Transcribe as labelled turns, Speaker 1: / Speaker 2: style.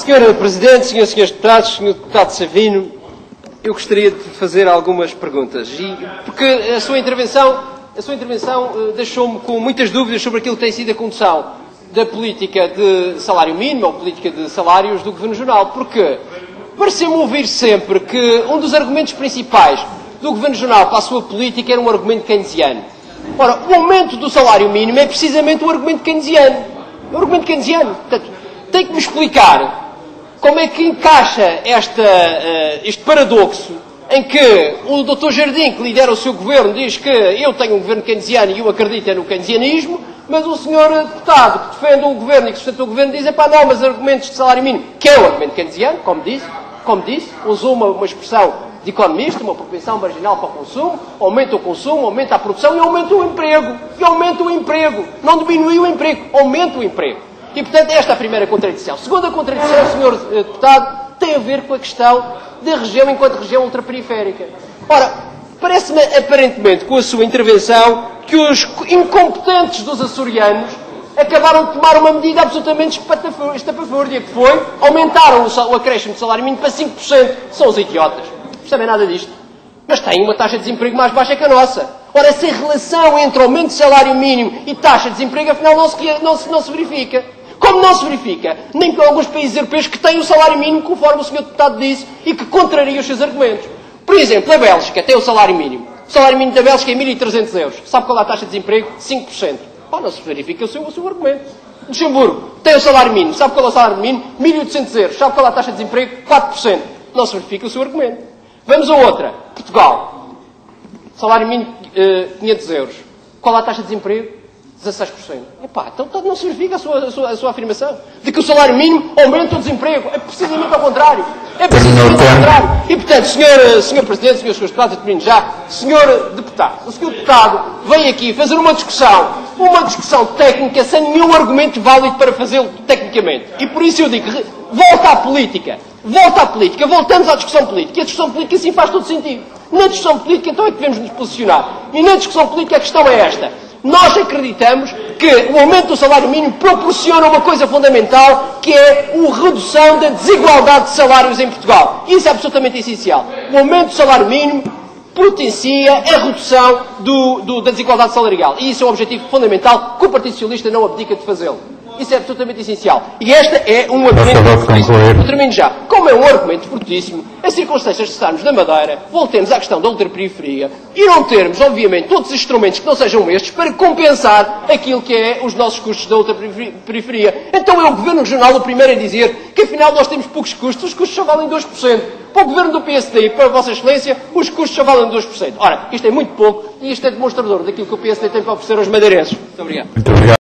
Speaker 1: Senhor Presidente, senhores deputados, Sr. Deputado Savino, eu gostaria de fazer algumas perguntas, porque a sua intervenção deixou-me com muitas dúvidas sobre aquilo que tem sido a condução da política de salário mínimo ou política de salários do Governo Regional, porque pareceu-me ouvir sempre que um dos argumentos principais do Governo Regional para a sua política era um argumento keynesiano. Ora, o aumento do salário mínimo é precisamente um argumento keynesiano. É um argumento keynesiano. Portanto, tem que me explicar como é que encaixa este paradoxo em que o Dr. Jardim, que lidera o seu governo, diz que eu tenho um governo keynesiano e eu acredito no keynesianismo, mas o senhor deputado que defende o governo e que sustenta o governo diz, não, mas argumentos de salário mínimo, que é o argumento keynesiano, como disse, usou uma expressão de economista, uma propensão marginal para o consumo, aumenta o consumo, aumenta a produção e aumenta o emprego. E aumenta o emprego. Não diminui o emprego, aumenta o emprego. E, portanto, esta é a primeira contradição. Segunda contradição, senhor deputado, tem a ver com a questão da região enquanto região ultraperiférica. Ora, parece-me, aparentemente, com a sua intervenção, que os incompetentes dos açorianos acabaram de tomar uma medida absolutamente estapafúrdia, que foi aumentaram o acréscimo de salário mínimo para 5%. São os idiotas. Não sabem nada disto. Mas têm uma taxa de desemprego mais baixa que a nossa. Ora, essa relação entre aumento de salário mínimo e taxa de desemprego, afinal, não se verifica. Como não se verifica, nem com alguns países europeus que têm o salário mínimo, conforme o Sr. Deputado disse, e que contraria os seus argumentos. Por exemplo, a Bélgica tem o salário mínimo. O salário mínimo da Bélgica é 1.300 euros. Sabe qual é a taxa de desemprego? 5%. Não se verifica o seu argumento. Luxemburgo tem o salário mínimo. Sabe qual é o salário mínimo? 1.800 euros. Sabe qual é a taxa de desemprego? 4%. Não se verifica o seu argumento. Vamos a outra. Portugal. Salário mínimo 500 euros. Qual é a taxa de desemprego? 16%. Então não se verifica a sua afirmação de que o salário mínimo aumenta o desemprego. É precisamente ao contrário. É precisamente ao contrário. E, portanto, Sr. Presidente, Srs. Deputados, eu termino já. Sr. Deputado, o Sr. Deputado vem aqui fazer uma discussão técnica sem nenhum argumento válido para fazê-lo tecnicamente. E por isso eu digo, volta à política, voltamos à discussão política. E a discussão política assim faz todo sentido. Na discussão política então é que devemos nos posicionar. E na discussão política a questão é esta. Nós acreditamos que o aumento do salário mínimo proporciona uma coisa fundamental, que é a redução da desigualdade de salários em Portugal. Isso é absolutamente essencial. O aumento do salário mínimo potencia a redução da desigualdade salarial. E isso é um objetivo fundamental que o Partido Socialista não abdica de fazê-lo. Isso é absolutamente essencial. E esta é um argumento fortíssimo. Eu termino já. Como é um argumento fortíssimo, as circunstâncias de estarmos na Madeira, voltemos à questão da ultraperiferia e não termos, obviamente, todos os instrumentos que não sejam estes para compensar aquilo que é os nossos custos da ultraperiferia. Então é o Governo Regional o primeiro a dizer que, afinal, nós temos poucos custos, os custos só valem 2%. Para o Governo do PSD e para a Vossa Excelência, os custos só valem 2%. Ora, isto é muito pouco e isto é demonstrador daquilo que o PSD tem para oferecer aos madeirenses. Muito obrigado.